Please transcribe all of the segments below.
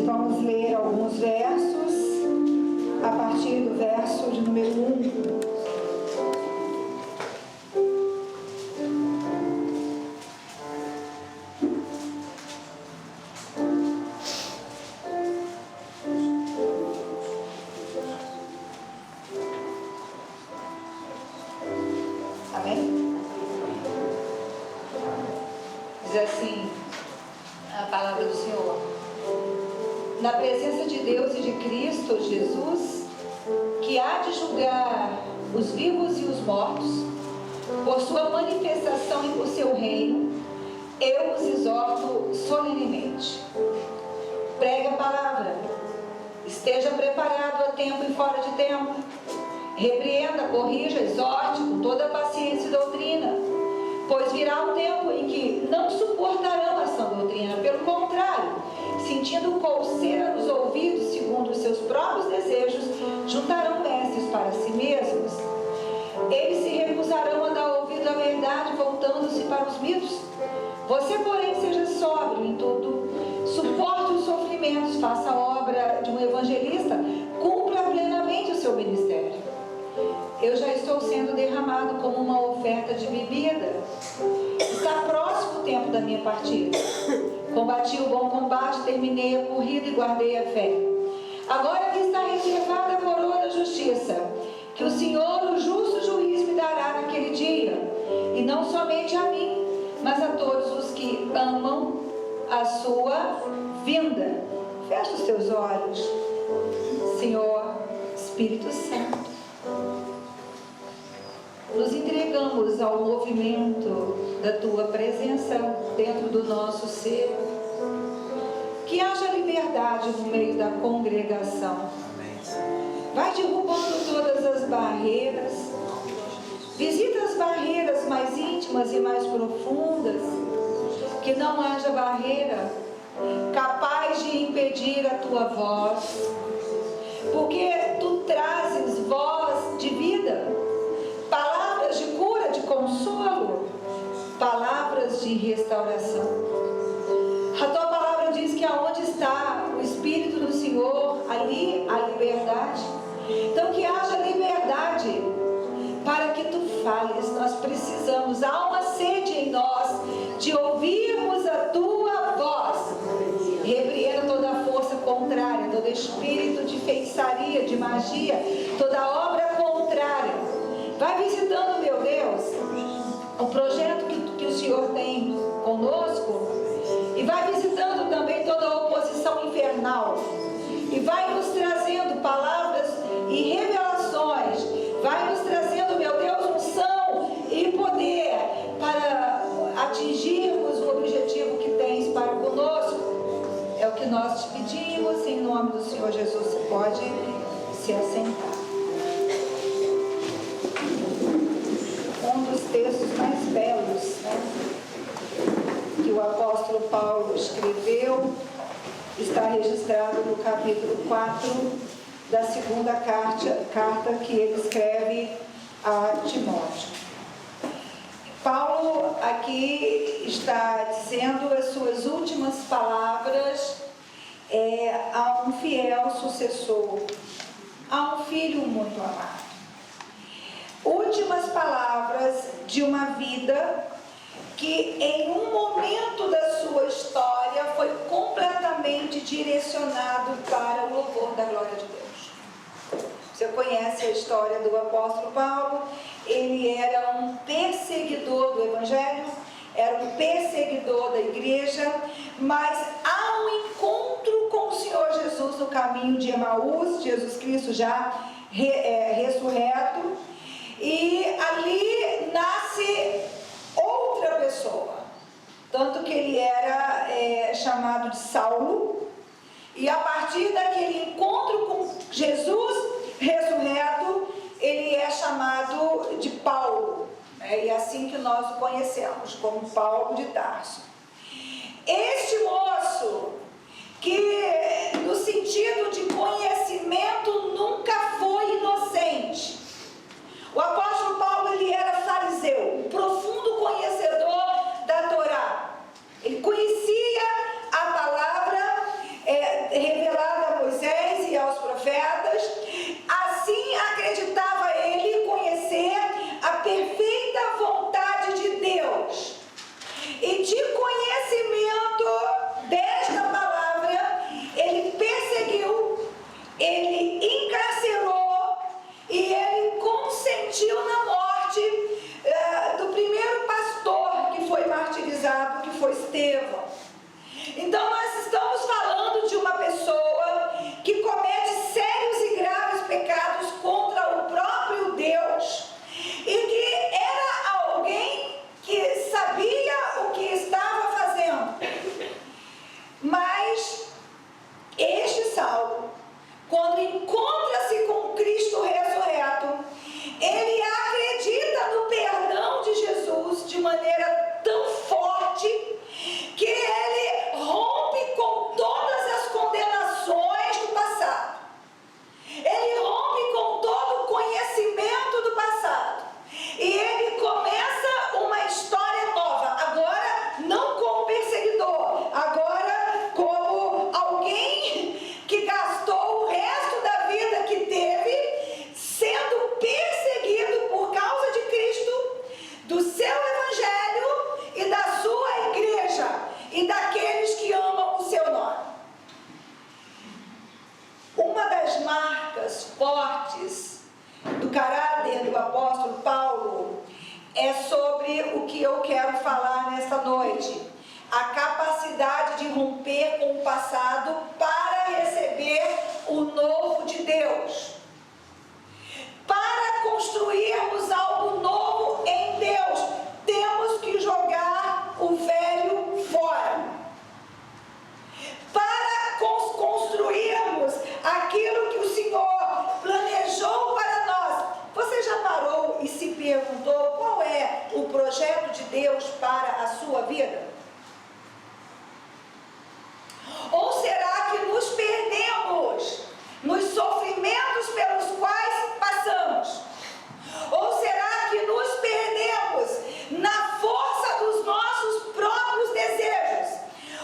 Vamos ler alguns versos a partir do verso de número 1. Amém? Diz assim a palavra do Senhor: na presença de Deus e de Cristo Jesus, que há de julgar os vivos e os mortos, por sua manifestação e por seu reino, eu os exorto solenemente. Pregue a palavra, esteja preparado a tempo e fora de tempo, repreenda, corrija, exorte com toda paciência e doutrina, pois virá o tempo em que não suportarão a sã doutrina, pelo contrário, sentindo colseira nos ouvidos segundo os seus próprios desejos, juntarão mestres para si mesmos. Eles se recusarão a dar ouvido à verdade, voltando-se para os mitos. Você, porém, seja sóbrio em tudo, suporte os sofrimentos, faça a obra de um evangelista, cumpra plenamente o seu ministério. Eu já estou sendo derramado como uma oferta de bebida. Está próximo o tempo da minha partida. Combati o bom combate, terminei a corrida e guardei a fé. Agora me está reservada a coroa da justiça, que o Senhor, o justo juiz, me dará naquele dia, e não somente a mim, mas a todos os que amam a sua vinda. Feche os teus olhos. Senhor, Espírito Santo, nos entregamos ao movimento da Tua presença dentro do nosso ser. Que haja liberdade no meio da congregação. Vai derrubando todas as barreiras. Visita as barreiras mais íntimas e mais profundas. Que não haja barreira capaz de impedir a Tua voz. Porque Tu trazes voz de vida, palavras de cura, de consolo, palavras de restauração. A Tua palavra diz que aonde está o Espírito do Senhor, ali há liberdade. Então que haja liberdade para que Tu fales. Nós precisamos, há uma sede em nós de ouvirmos a Tua voz. Repreenda toda a força contrária, todo espírito de feitiçaria, de magia, toda obra contrária. Vai visitando, meu Deus, o projeto que o Senhor tem conosco, e vai visitando também toda a oposição infernal, e vai nos trazendo palavras e revelações, vai nos trazendo, meu Deus, unção e poder para atingirmos o objetivo que tens para conosco. É o que nós te pedimos, em nome do Senhor Jesus. Você pode se assentar. Um dos textos mais belos, né, que o apóstolo Paulo escreveu está registrado no capítulo 4 da segunda carta que ele escreve a Timóteo. Paulo aqui está dizendo as suas últimas palavras a um fiel sucessor, a um filho muito amado. Últimas palavras de uma vida que em um momento da sua história foi completamente direcionado para o louvor da glória de Deus. Você conhece a história do apóstolo Paulo. Ele era um perseguidor do Evangelho, era um perseguidor da igreja, mas há um encontro com o Senhor Jesus no caminho de Emaús, Jesus Cristo já ressurreto, e ali nasce outra pessoa, tanto que ele era chamado de Saulo, e a partir daquele encontro com Jesus ressurreto, ele é chamado de Paulo, né? E é assim que nós o conhecemos, como Paulo de Tarso. Este moço, que no sentido de conhecimento nunca foi inocente. O apóstolo Paulo, ele era fariseu, um profundo conhecedor da Torá. Ele conhecia a palavra marcas fortes do caráter do apóstolo Paulo é sobre o que eu quero falar nesta noite. A capacidade de romper com o passado para receber o novo de Deus. Para construirmos algo novo em Deus, temos que jogar o velho fora. Para construirmos aquilo que o Senhor planejou para nós. Você já parou e se perguntou qual é o projeto de Deus para a sua vida? Ou será que nos perdemos nos sofrimentos pelos quais passamos? Ou será que nos perdemos na força dos nossos próprios desejos?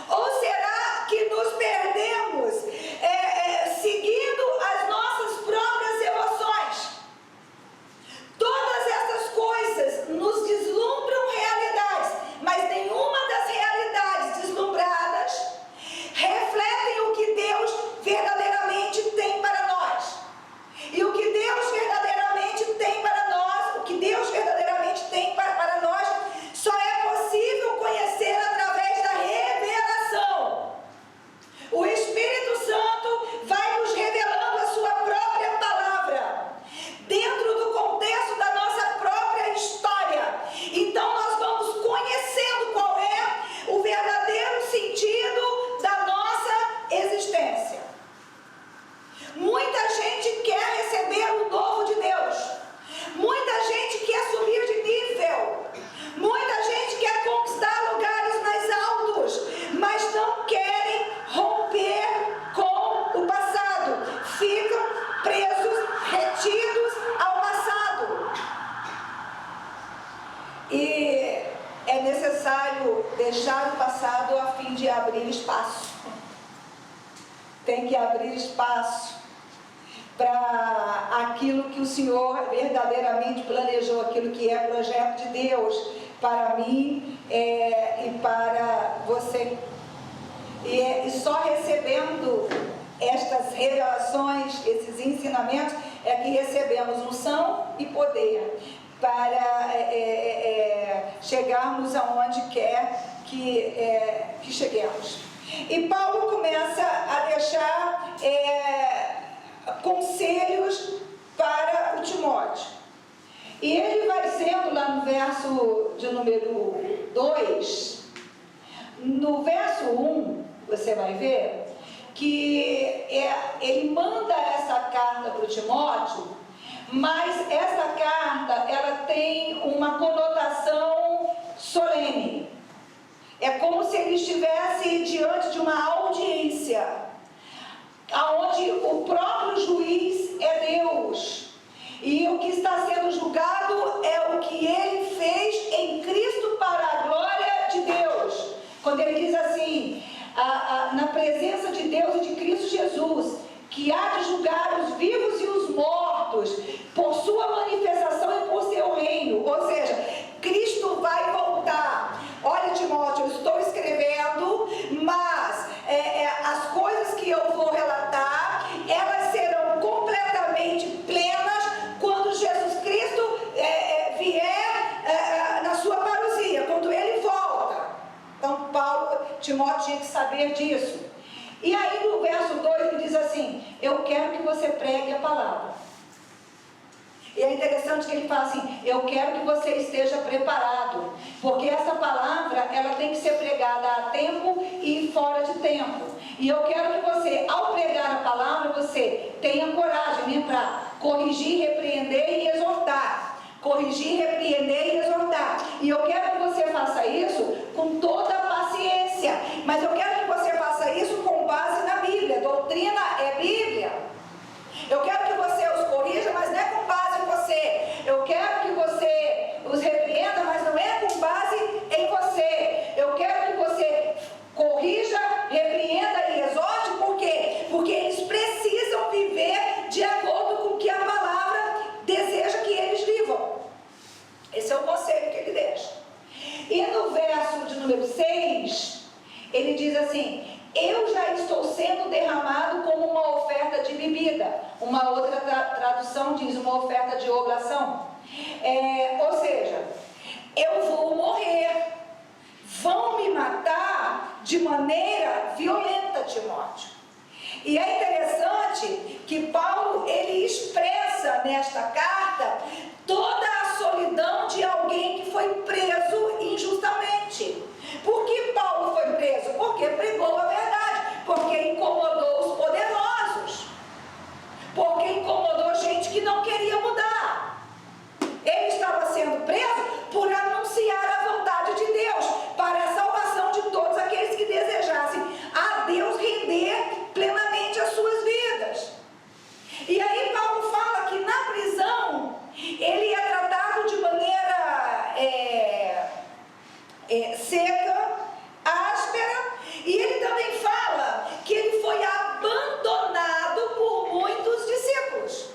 Ou será que nos perdemos seguindo as nossas próprias emoções? Todas essas coisas nos deslumbram realidades, mas nenhuma das realidades deslumbradas refletem o que Deus verdadeiramente tem para nós. E o que Deus verdadeiramente tem para nós, o que Deus verdadeiramente tem para nós, só é possível conhecer através da revelação. O Espírito Santo vai nos revelando a sua própria palavra, dentro do contexto da nossa própria história. Então nós vamos conhecendo qual é o verdadeiro sentido da nossa existência. Muita gente quer receber o novo de Deus. Muita gente quer subir de nível. Muita gente quer conquistar lugares mais altos, mas não querem romper com o passado. Ficam presos, retidos ao passado. E é necessário deixar o passado a fim de abrir espaço. Tem que abrir espaço para aquilo que o Senhor verdadeiramente planejou, aquilo que é projeto de Deus para mim e para você. E só recebendo estas revelações, esses ensinamentos, é que recebemos unção e poder para chegarmos aonde quer que cheguemos. E Paulo começa a deixar conselhos para o Timóteo. E ele vai dizendo lá no verso de número 2, no verso 1, você vai ver que ele manda essa carta para o Timóteo, mas essa carta ela tem uma conotação solene. É como se ele estivesse diante de uma audiência, onde o próprio juiz é Deus. E o que está sendo julgado é o que ele fez em Cristo para a glória de Deus. Quando ele diz assim, na presença de Deus e de Cristo Jesus, que há de julgar os vivos e os mortos, por sua manifestação e por seu reino. Ou seja, Cristo vai voltar. Olha, Timóteo, eu estou escrevendo, mas as coisas que eu vou relatar, elas serão completamente plenas quando Jesus Cristo vier na sua parousia, quando ele volta. Então, Timóteo tinha que saber disso. E aí no verso 2 ele diz assim, eu quero que você pregue a palavra. E é interessante que ele fala assim, eu quero que você esteja preparado, porque essa palavra, ela tem que ser pregada a tempo e fora de tempo. E eu quero que você, ao pregar a palavra, você tenha coragem para corrigir, repreender e exortar. Corrigir, repreender e exortar. E eu quero que você faça isso com toda a paciência. Mas eu quero que você faça isso com base na Bíblia. Doutrina é Bíblia. Eu quero que você os corrija, mas não é com base em você. Eu quero que você os repreenda, mas não é com base em você. Eu quero que você corrija, repreenda e exorte. Por quê? Porque eles precisam viver de acordo com o que a palavra deseja que eles vivam. Esse é o conselho que ele deixa. E no verso de número 6, ele diz assim, Uma outra tradução diz uma oferta de oblação. Ou seja, eu vou morrer, vão me matar de maneira violenta, Timóteo. E é interessante que Paulo, ele expressa nesta carta toda a solidão de alguém que foi preso injustamente. Por que Paulo foi preso? Porque pregou a verdade, porque incomodou os poderosos, porque incomodou gente que não queria mudar. Ele estava sendo preso por anunciar a vontade de Deus para a salvação de todos aqueles que desejassem a Deus render plenamente as suas vidas. E aí Paulo fala que na prisão ele é tratado de maneira seca, áspera, e ele também fala que ele foi abandonado por muitos discípulos.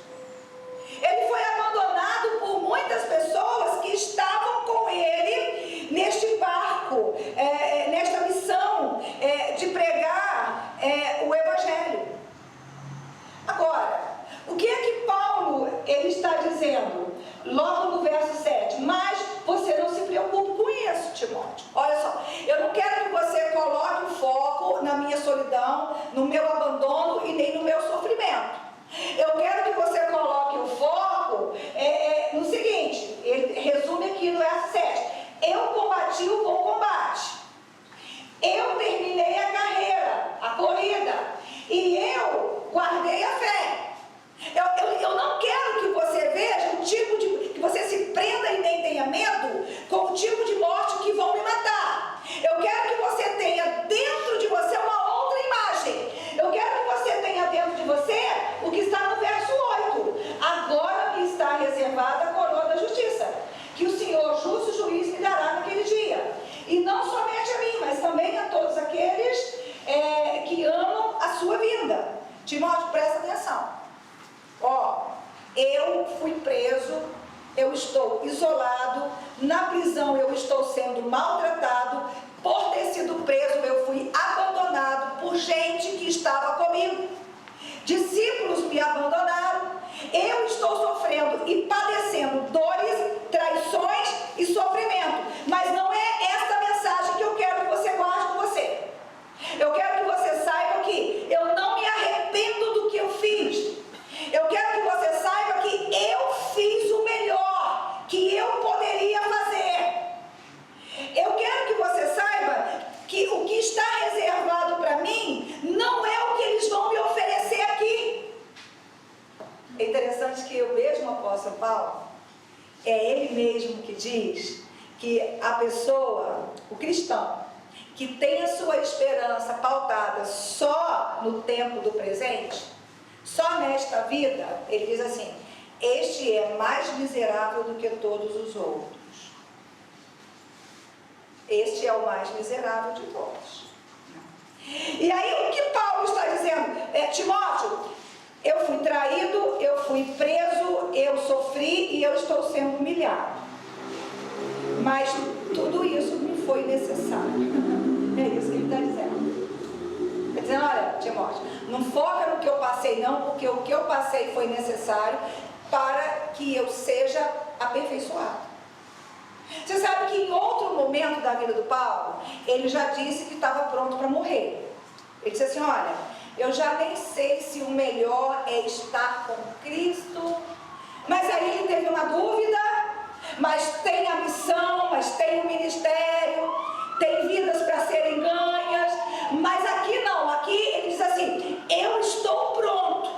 Ele foi abandonado por muitas pessoas que estavam com ele neste barco, nesta missão de pregar o Evangelho. Agora, o que é que Paulo ele está dizendo? Logo no verso 7, mas você não se preocupe com isso, Timóteo. Olha só, eu não quero que você coloque o foco na minha solidão, no meu abandono e nem no meu sofrimento. Eu quero que você coloque o foco no seguinte, ele resume aqui no verso 7. Eu combati o bom combate. Eu terminei a carreira, a corrida. E eu guardei a fé. Eu não quero que você veja o tipo de... que você se prenda e nem tenha medo com o tipo de morte que vão me matar. Eu quero que você tenha dentro de você uma outra imagem. Eu quero que você tenha dentro de você o que está no verso 8. Agora me está reservada a coroa da justiça, que o Senhor, justo juiz, me dará naquele dia. E não somente a mim, mas também a todos aqueles que amam a sua vinda. Timóteo, presta atenção. Eu fui preso, eu estou isolado, na prisão eu estou sendo maltratado, por ter sido preso eu fui abandonado por gente que estava comigo. Discípulos me abandonaram, eu estou sofrendo e padecendo dores, traições e sofrimento, mas não é esta mensagem que eu quero que você guarde com você. Eu quero que você saiba que eu não me arrependo do que eu fiz. Eu quero que você saiba que eu fiz o melhor que eu poderia fazer. Eu quero que você saiba que o que está reservado para mim não é o que eles vão me oferecer aqui. É interessante que o mesmo apóstolo Paulo, é ele mesmo que diz que a pessoa, o cristão, que tem a sua esperança pautada só no tempo do presente, só nesta vida, ele diz assim, este é mais miserável do que todos os outros. Este é o mais miserável de todos. E aí o que Paulo está dizendo? Timóteo, eu fui traído, eu fui preso, eu sofri e eu estou sendo humilhado. Mas tudo isso me foi necessário. É isso que ele está dizendo. Está dizendo, olha, Timóteo, não foca no que eu passei não, porque o que eu passei foi necessário para que eu seja aperfeiçoado. Você sabe que em outro momento da vida do Paulo, ele já disse que estava pronto para morrer. Ele disse assim, olha, eu já nem sei se o melhor é estar com Cristo, mas aí ele teve uma dúvida, mas tem a missão, mas tem o ministério, tem vidas para serem ganhas, mas aqui não, aqui ele diz assim, eu estou pronto,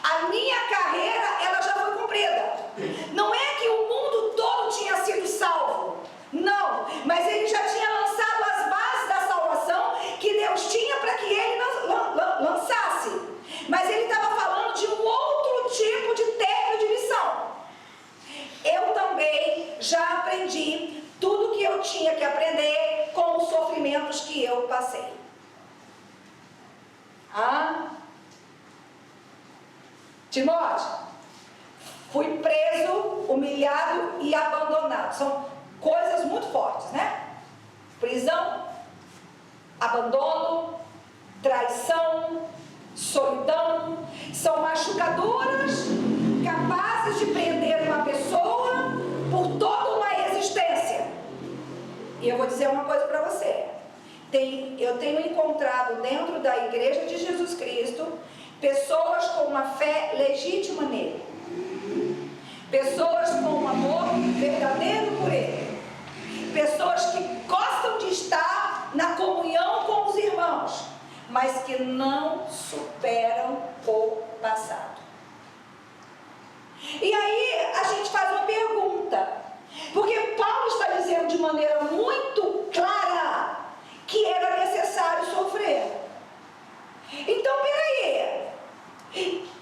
a minha carreira ela já foi cumprida. Não é que o mundo todo tinha sido salvo, não, mas ele já tinha lançado as bases da salvação que Deus tinha para que ele lançasse, mas ele estava falando de um outro tipo de término de missão. Eu também já aprendi tudo que eu tinha que aprender com os sofrimentos que eu passei. Timóteo, fui preso, humilhado e abandonado. São coisas muito fortes, né? Prisão, abandono, traição, solidão, são machucadores de prender uma pessoa por toda uma existência. E eu vou dizer uma coisa para você. Eu tenho encontrado dentro da Igreja de Jesus Cristo pessoas com uma fé legítima nele. Pessoas com um amor verdadeiro por ele. Pessoas que gostam de estar na comunhão com os irmãos, mas que não superam o passado. E aí a gente faz uma pergunta, porque Paulo está dizendo de maneira muito clara que era necessário sofrer. Então, peraí,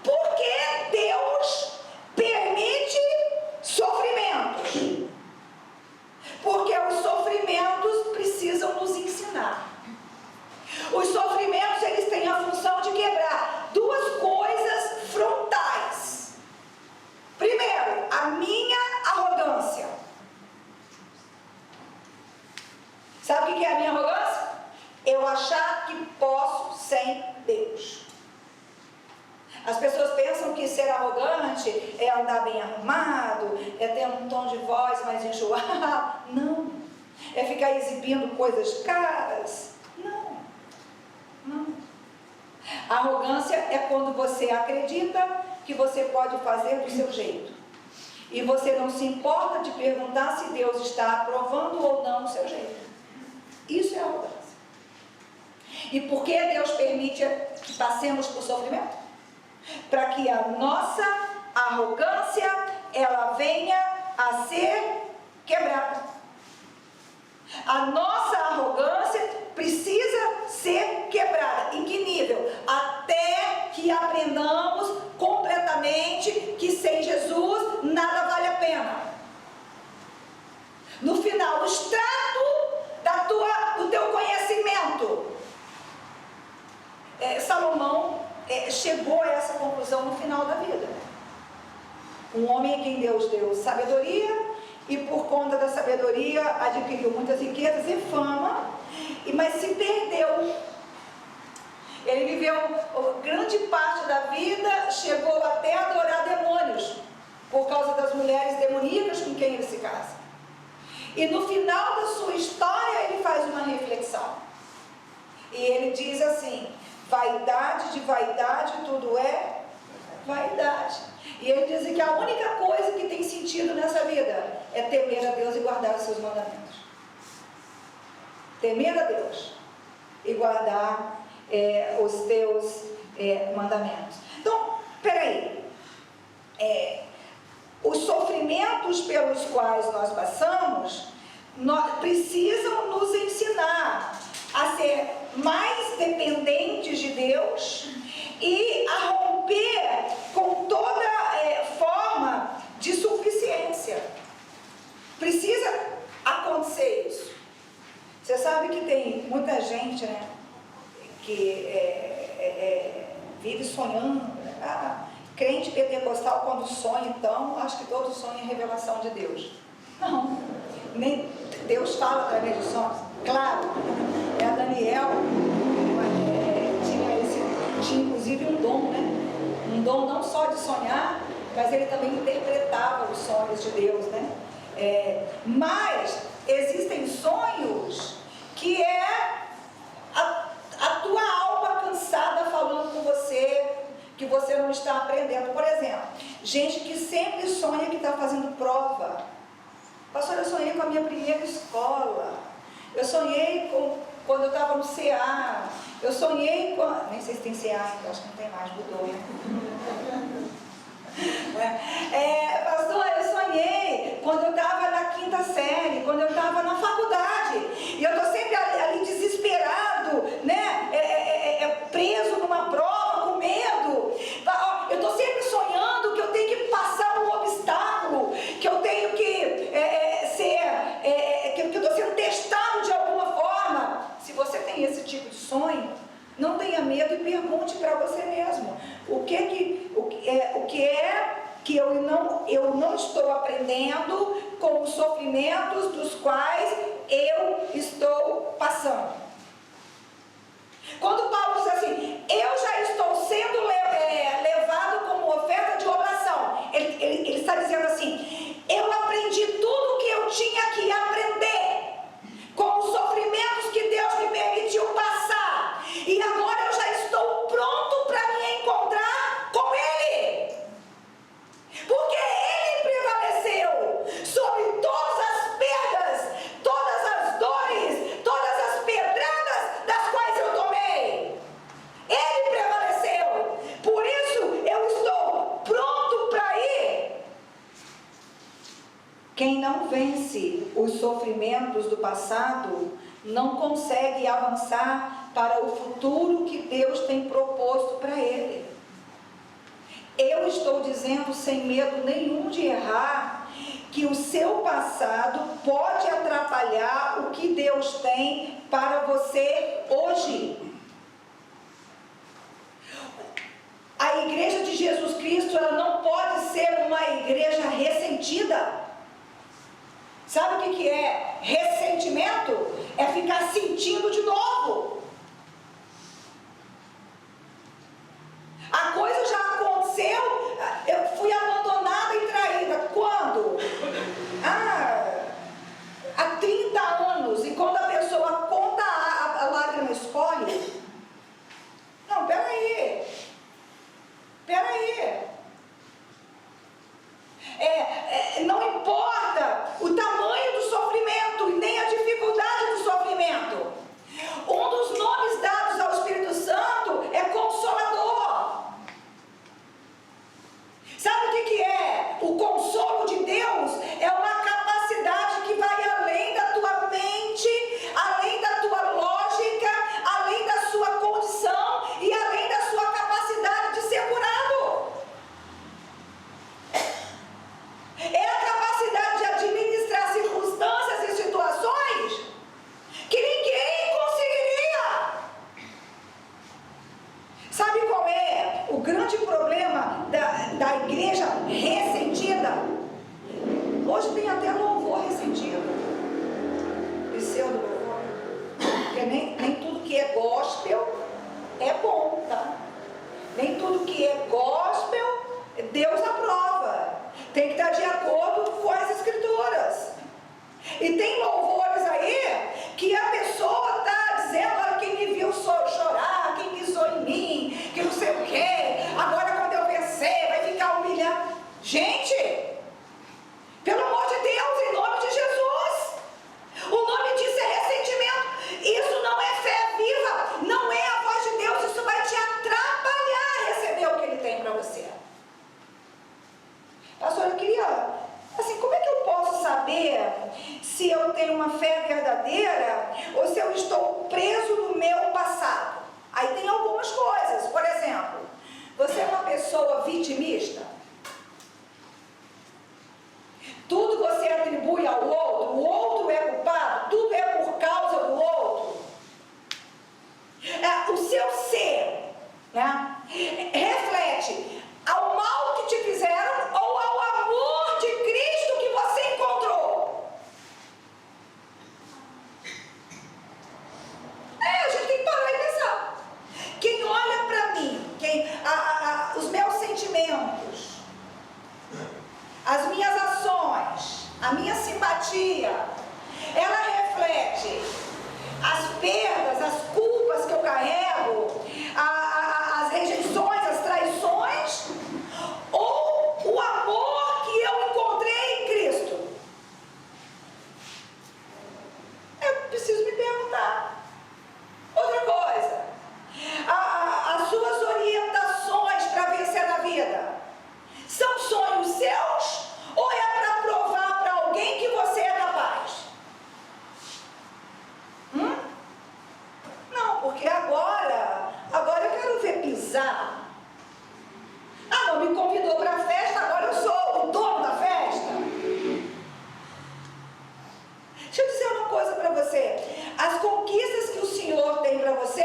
por que Deus permite sofrimentos? Porque os sofrimentos precisam nos ensinar. Os sofrimentos, eles têm a função de quebrar duas coisas frontais. Primeiro, a minha arrogância. Sabe o que é a minha arrogância? Eu achar que posso sem Deus. As pessoas pensam que ser arrogante é andar bem arrumado, é ter um tom de voz mais enjoado. Não. É ficar exibindo coisas caras. Não. A arrogância é quando você acredita que você pode fazer do seu jeito. E você não se importa de perguntar se Deus está aprovando ou não o seu jeito. Isso é arrogância. E por que Deus permite que passemos por sofrimento? Para que a nossa arrogância, ela venha a ser quebrada. A nossa arrogância precisa ser quebrada. Em que nível? Até que aprendamos completamente que sem Jesus nada vale a pena. No final, o extrato do teu conhecimento. Salomão chegou a essa conclusão no final da vida. Um homem a quem Deus deu sabedoria, e por conta da sabedoria adquiriu muitas riquezas e fama, mas se perdeu. Ele viveu grande parte da vida, chegou até a adorar demônios, por causa das mulheres demoníacas com quem ele se casa. E no final da sua história ele faz uma reflexão. E ele diz assim: vaidade de vaidade, tudo é vaidade. E ele diz que a única coisa que tem sentido nessa vida é temer a Deus e guardar os seus mandamentos. Temer a Deus e guardar os teus mandamentos. Então, peraí. Os sofrimentos pelos quais nós passamos precisam nos ensinar a ser mais dependentes de Deus e a romper com toda forma de suficiência. Precisa acontecer isso. Você sabe que tem muita gente, né, que vive sonhando. Crente pentecostal, quando sonha, então, acho que todo sonho é revelação de Deus. Não, nem Deus fala através de sonhos. Claro, a Daniel tinha inclusive um dom, né? Um dom não só de sonhar, mas ele também interpretava os sonhos de Deus, né? Mas existem sonhos que é a tua alma cansada falando com você, que você não está aprendendo. Por exemplo, gente que sempre sonha que está fazendo prova. Pastor, eu sonhei com a minha primeira escola. Eu sonhei quando eu estava no CA. Eu sonhei com... Nem sei se tem CA, então acho que não tem mais, mudou, né? Pastor, eu sonhei quando eu estava na 5ª série, quando eu estava na faculdade. E eu estou sempre ali desesperado, né? Preso numa prova, com medo. Eu estou sempre sonhando que eu tenho que passar um obstáculo, que eu tenho que que eu estou sendo testado de alguma forma. Se você tem esse tipo de sonho, não tenha medo e pergunte para você mesmo o que é que eu não estou aprendendo com os sofrimentos dos quais eu estou passando. Quando Paulo diz assim, eu já estou sendo levado como oferta de oblação, ele está Quem não vence os sofrimentos do passado não consegue avançar para o futuro que Deus tem proposto para ele. Eu estou dizendo sem medo nenhum de errar que o seu passado pode atrapalhar o que Deus tem para você hoje. A igreja de Jesus Cristo, ela não pode ser uma igreja ressentida. Sabe o que é ressentimento? É ficar sentindo de novo. A coisa já aconteceu, eu fui abandonada e traída. Quando? Há 30 anos. E quando a pessoa conta a lágrima escolhe. Não, peraí. Não importa o tamanho do sofrimento e nem a dificuldade do sofrimento. Um dos nomes dados ao Espírito Santo é Consolador. Sabe o que é? O consolo de Deus é uma capacidade que vai além da tua mente, além da tua lógica, além da sua condição e além da sua capacidade de ser curado. É a capacidade de administrar circunstâncias e situações que ninguém conseguiria. Sabe qual é o grande problema da igreja ressentida? Hoje tem até louvor ressentido. Pseudo louvor. Porque nem tudo que é gospel é bom, tá? Nem tudo que é gospel Deus aprova. Tem que estar de acordo com as escrituras. E tem louvores aí que a pessoa está dizendo: olha, quem me viu chorar, quem pisou em mim, que não sei o quê, agora quando eu vencer vai ficar humilhado. Gente, pelo amor de Deus, em nome de Jesus, o nome disso é ressentimento. Isso não é fé viva, não é a voz de Deus. Isso vai te atrapalhar a receber o que Ele tem para você. Pastor, eu queria, como é que eu posso saber se eu tenho uma fé verdadeira ou se eu estou preso no meu passado? Aí tem algumas coisas. Por exemplo, você é uma pessoa vitimista? Tudo você atribui ao outro, o outro é culpado, tudo é por causa do outro. O seu ser, né, reflete ao mal que te fizeram ou ao amor de Cristo que você encontrou. A gente tem que parar e pensar. Quem olha para mim, os meus sentimentos, as minhas ações, a minha simpatia, ela reflete as perdas, as culpas que eu carrego, as rejeições, as traições, ou o amor que eu encontrei em Cristo? Eu preciso me perguntar. Outra coisa, as suas orientações para vencer na vida são sonhos seus ou é para provar para alguém que você é capaz? Não, porque agora eu quero ver pisar. Não me convidou para a festa, agora eu sou o dono da festa. Deixa eu dizer uma coisa para você. As conquistas que o Senhor tem para você,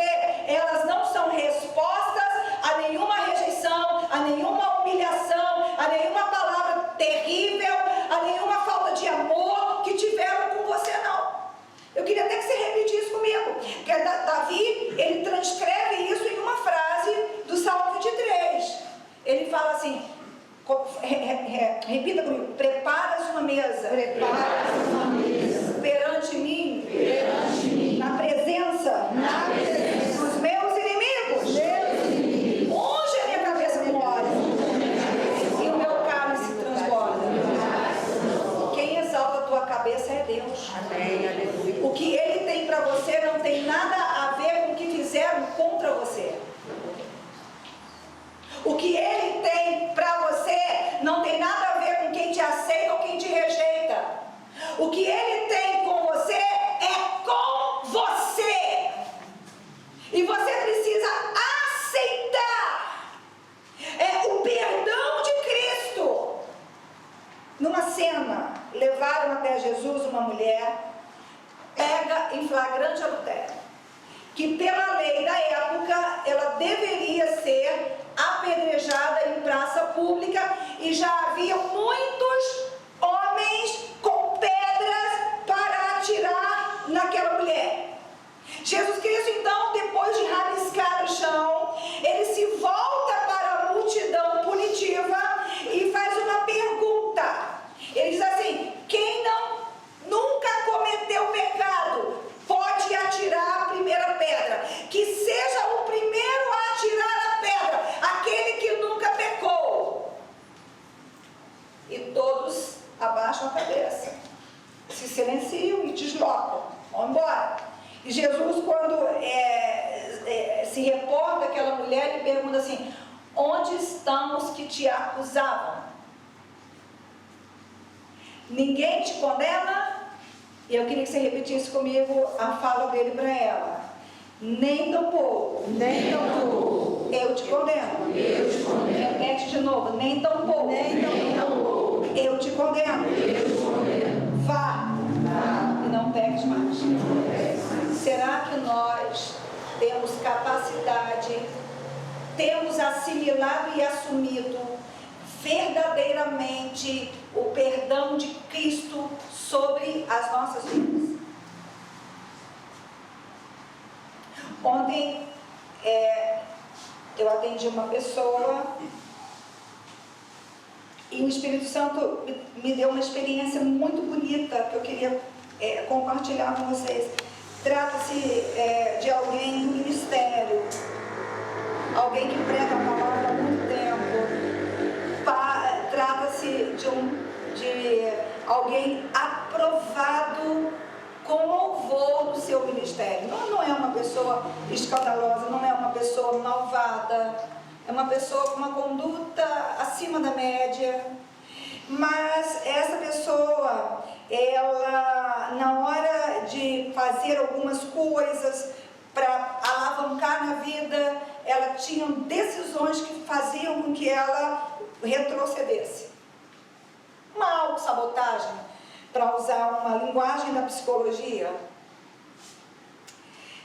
elas não são respostas a nenhuma rejeição, a nenhuma humilhação, a nenhuma palavra terrível, a nenhuma falta de amor que tiveram com você, não. Eu queria até que você repetisse comigo. Porque Davi, ele transcreve isso em uma frase do Salmo 23. Ele fala assim, repita comigo: preparas uma mesa. Preparas uma mesa. Perante mim. Perante mim. Na presença. Na presença. Dos meus inimigos. Unge a minha cabeça com óleo. E o meu cálice transborda. Quem exalta a tua cabeça é Deus. Amém. Aleluia. O que Ele tem para você não tem nada a ver com o que fizeram contra você. O que Ele tem para você não tem nada a ver com quem te aceita ou quem te rejeita. que Ele tem com você é com você. E você precisa aceitar o perdão de Cristo. Numa cena, levaram até Jesus uma mulher pega em flagrante adultério, que pela lei da época ela deveria ser apedrejada em praça pública, e já havia muitos homens com pedras para atirar naquela mulher. Jesus Cristo, então, depois de rabiscar o chão, ele se volta para a multidão punitiva e faz uma pergunta. Ele diz assim: quem nunca cometeu pecado, pode atirar a primeira pedra. Que seja o primeiro a atirar a pedra, aquele que nunca pecou. E todos abaixam a cabeça, se silenciam e deslocam, vão embora. E Jesus, quando se reporta àquela mulher, ele pergunta assim: onde estão os que te acusavam? Ninguém te condena? E eu queria que você repetisse comigo a fala dele para ela. Nem tampouco. Nem tampouco. Eu te condeno. Eu te condeno. Repete de novo. Nem tampouco. Nem tampouco. Eu te condeno. Eu te condeno. Vá. E não peques mais. Será que nós temos capacidade, temos assimilado e assumido verdadeiramente o perdão de Cristo sobre as nossas vidas? Ontem eu atendi uma pessoa e o Espírito Santo me deu uma experiência muito bonita que eu queria compartilhar com vocês. Trata-se de alguém do ministério, alguém que prega a palavra há muito tempo. Trata-se de alguém aprovado com louvor no seu ministério. Não é uma pessoa escandalosa, não é uma pessoa malvada, é uma pessoa com uma conduta acima da média. Mas essa pessoa, ela, na hora de fazer algumas coisas para alavancar na vida, ela tinha decisões que faziam com que ela retrocedesse. Uma autossabotagem, para usar uma linguagem da psicologia.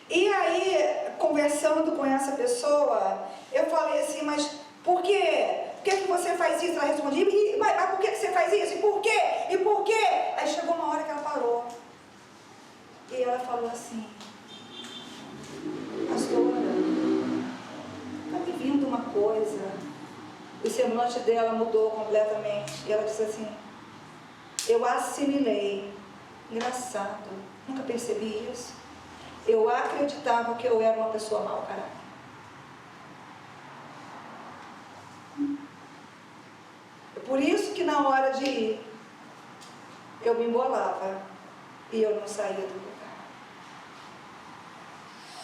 E aí, conversando com essa pessoa, eu falei assim: mas por quê? Por que você faz isso? Ela respondia: mas por que você faz isso? E por quê? E por quê? Aí chegou uma hora que ela parou. E ela falou assim: pastora, está me vindo uma coisa. O semblante dela mudou completamente. E ela disse assim: eu assimilei. Engraçado, nunca percebi isso. Eu acreditava que eu era uma pessoa mau caráter. É por isso que na hora de ir, eu me embolava e eu não saía do lugar.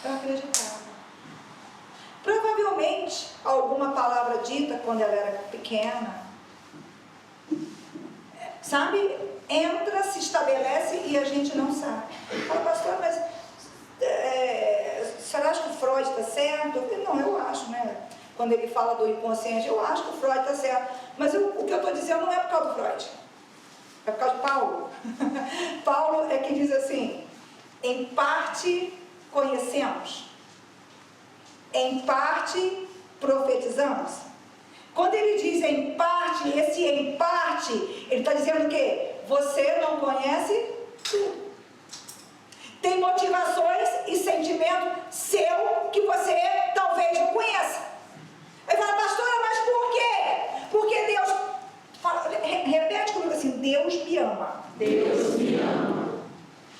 Eu acreditava. Provavelmente, alguma palavra dita quando ela era pequena, sabe, entra, se estabelece e a gente não sabe. Fala: pastor, mas você acha que o Freud está certo? Não, eu acho, né? Quando ele fala do inconsciente, eu acho que o Freud está certo. Mas o que eu estou dizendo não é por causa do Freud, é por causa de Paulo. Paulo é que diz assim: em parte conhecemos, em parte profetizamos. Quando ele diz em parte, esse em parte, ele está dizendo o quê? Você não conhece tudo. Tem motivações e sentimento seu que você talvez não conheça. Aí fala: pastora, mas por quê? Porque Deus, repete comigo assim: Deus me ama. Deus me ama.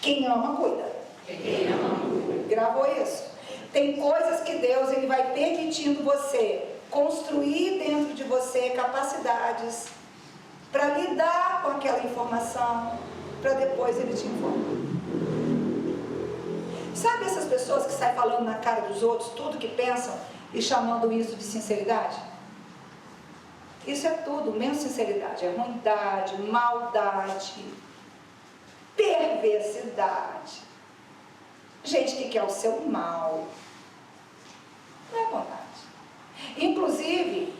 Quem ama, cuida. Quem ama, cuida. Gravou isso? Tem coisas que Deus, ele vai permitindo você construir dentro de você capacidades para lidar com aquela informação, para depois ele te informar. Sabe essas pessoas que saem falando na cara dos outros tudo que pensam e chamando isso de sinceridade? Isso é tudo, menos sinceridade, é ruindade, maldade. perversidade, gente que quer o seu mal. Não é bondade. Inclusive,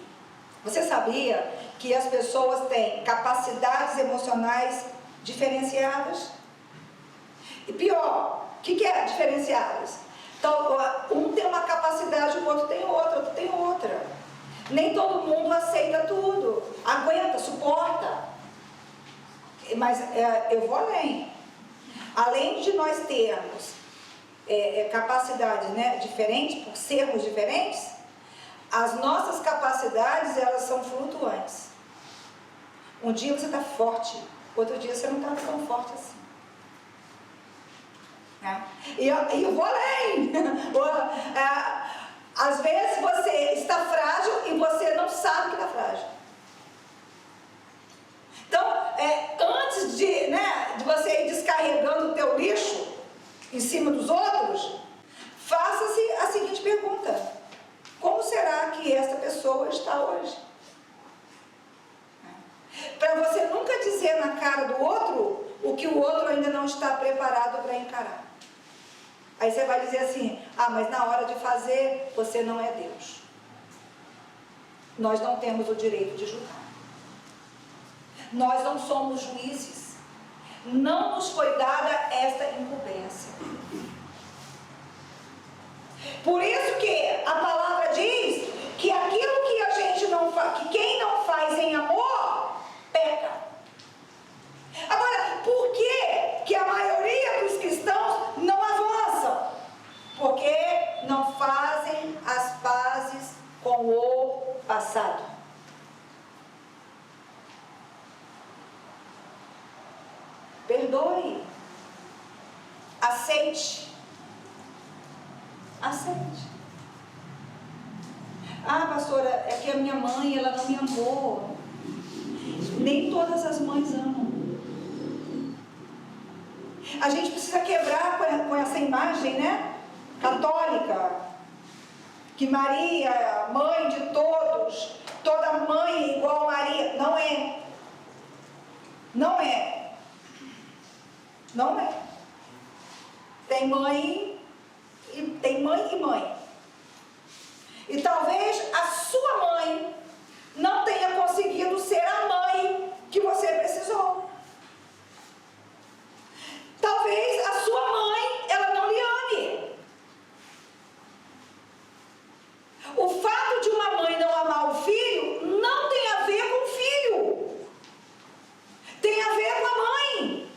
você sabia que as pessoas têm capacidades emocionais diferenciadas? E pior, o que é diferenciadas? Então, um tem uma capacidade, o outro tem outra, outro tem outra. Nem todo mundo aceita tudo, aguenta, suporta. Mas eu vou além. Além de nós termos capacidades, né, diferentes, por sermos diferentes, as nossas capacidades, elas são flutuantes. Um dia você está forte, outro dia você não está tão forte assim. E eu vou além. Às vezes você está frágil e você não sabe que está frágil. Então, antes de você ir descarregando o teu lixo em cima dos outros, faça-se a seguinte pergunta: como será que essa pessoa está hoje? Para você nunca dizer na cara do outro o que o outro ainda não está preparado para encarar. Aí você vai dizer assim: ah, mas na hora de fazer, você não é Deus. Nós não temos o direito de julgar. Nós não somos juízes. Não nos foi dada esta incumbência. Por isso que a palavra diz que aquilo que a gente não faz, que quem não faz em amor, peca. Agora, por que a maioria dos cristãos não avançam? Porque não fazem as pazes com o passado. Perdoe. Aceite. Aceite. Ah, pastora, é que a minha mãe, ela não me amou. Nem todas as mães amam. A gente precisa quebrar com essa imagem, né, católica, que Maria, mãe de todos, toda mãe é igual a Maria. Não é. Não é. Não é. Tem mãe e mãe. E talvez a sua mãe não tenha conseguido ser a mãe que você precisou. Talvez a sua mãe, ela não lhe ame. O fato de uma mãe não amar o filho não tem a ver com o filho. Tem a ver com a mãe.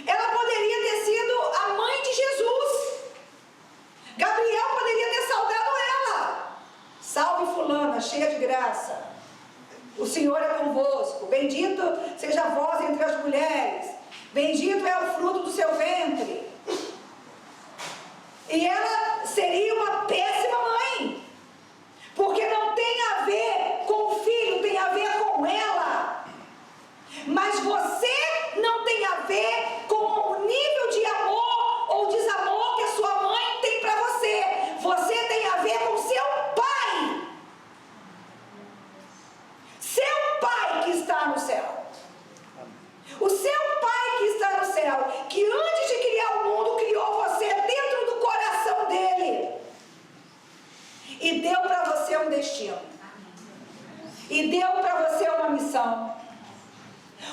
Ela poderia ter sido a mãe de Jesus. Gabriel poderia ter saudado ela. Salve fulana, cheia de graça. O Senhor é convosco. Bendito seja vós entre as mulheres. Bendito é o fruto do seu ventre. E ela seria uma péssima mãe. Porque não tem a ver com o filho, tem a ver com ela. Mas você não tem a ver com o nível de amor ou desamor que a sua mãe tem para você. Você tem a ver com seu pai. Seu pai que está no céu. O seu pai que está no céu, que antes de criar o mundo, criou você dentro do coração dele. E deu para você um destino. E deu para você uma missão.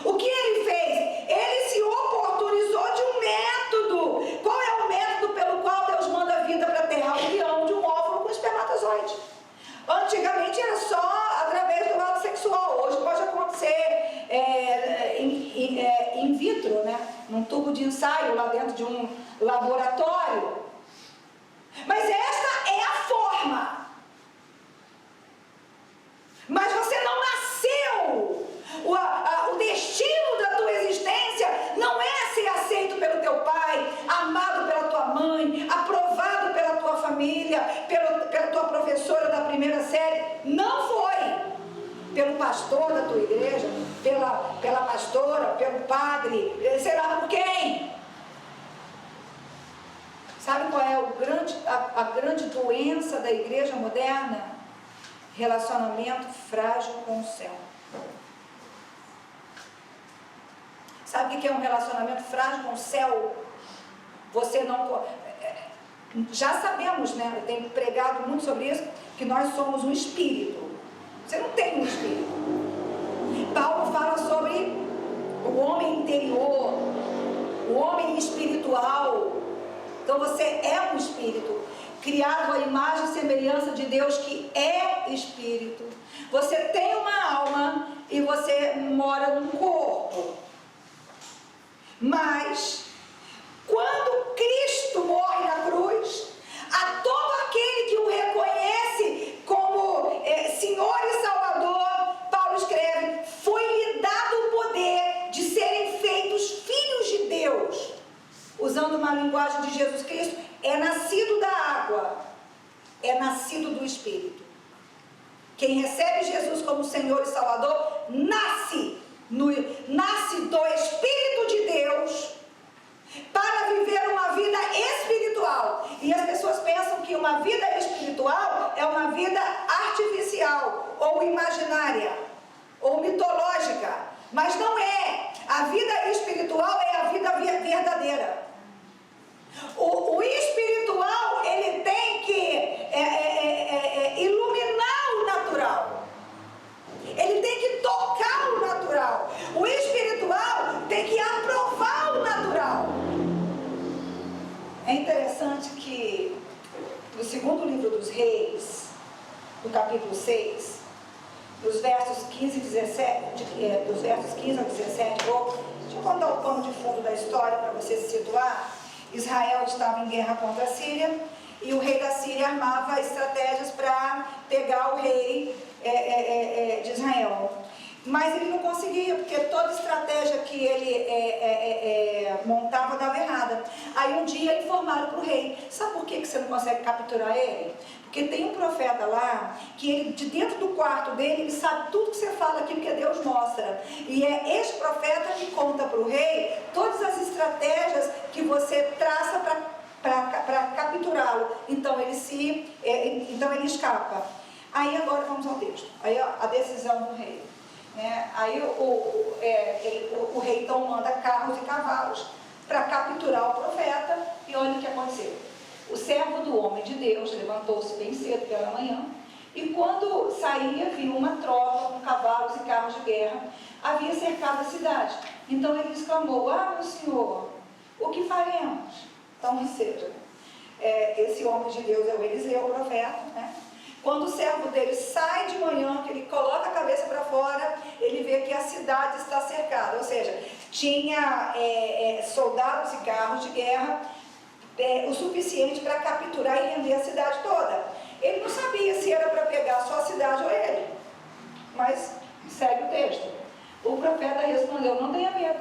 O que ele fez? Ele se oportunizou de um método. Qual é o método pelo qual Deus manda a vida para a terra? O crião de um óvulo com espermatozoide. Antigamente era só através do ato sexual. Hoje pode acontecer in vitro, né? Num tubo de ensaio lá dentro de um laboratório. Mas esta é a forma. Mas você não nasceu. O destino da tua existência não é ser aceito pelo teu pai, amado pela tua mãe, aprovado pela tua família, pela tua professora da primeira série. Não foi. Pelo pastor da tua igreja, pela pastora, pelo padre, será por quem? Sabe qual é a grande doença da igreja moderna? Relacionamento frágil com o céu. Sabe o que é um relacionamento frágil com o céu? Você não... Já sabemos, né? Eu tenho pregado muito sobre isso, que nós somos um espírito. Você não tem um espírito. Paulo fala sobre o homem interior, o homem espiritual. Então você é um espírito, criado à imagem e semelhança de Deus, que é espírito. Você tem uma alma e você mora num corpo. Mas quando Cristo morre na cruz, a todo aquele que o reconhece como Senhor e Salvador, Paulo escreve, foi-lhe dado o poder de serem feitos filhos de Deus. Usando uma linguagem de Jesus Cristo, é nascido da água, é nascido do Espírito. Quem recebe Jesus como Senhor e Salvador, nasce do Espírito de Deus, para viver uma vida espiritual. E as pessoas pensam que uma vida espiritual é uma vida artificial, ou imaginária, ou mitológica. Mas não é. A vida espiritual é a vida verdadeira. O espiritual, ele tem que iluminar o natural. Ele tem que tocar o natural. O espiritual tem que aprovar o natural. É interessante que no segundo livro dos Reis, no capítulo 6, dos versos 15 e 17, dos versos 15 ao 17, deixa eu contar o pano de fundo da história para você se situar. Israel estava em guerra contra a Síria e o rei da Síria armava estratégias para pegar o rei de Israel. Mas ele não conseguia, porque toda estratégia que ele montava dava errada. Aí um dia informaram para o rei: sabe por que você não consegue capturar ele? Porque tem um profeta lá, que ele, de dentro do quarto dele, ele sabe tudo que você fala aqui, porque Deus mostra. E é este profeta que conta para o rei todas as estratégias que você traça para capturá-lo. Então ele escapa. Aí agora vamos ao texto. Aí a decisão do rei. Aí o rei então manda carros e cavalos para capturar o profeta. E olha o que aconteceu. O servo do homem de Deus levantou-se bem cedo pela manhã, e quando saía, viu uma tropa com cavalos e carros de guerra, havia cercado a cidade. Então ele exclamou: meu senhor, o que faremos? Então, ou seja, esse homem de Deus é o Eliseu, o profeta, né? Quando o servo dele sai de manhã, que ele coloca a cabeça para fora, ele vê que a cidade está cercada, ou seja, tinha soldados e carros de guerra, o suficiente para capturar e render a cidade toda. Ele não sabia se era para pegar só a cidade ou ele, mas segue o texto. O profeta respondeu: não tenha medo,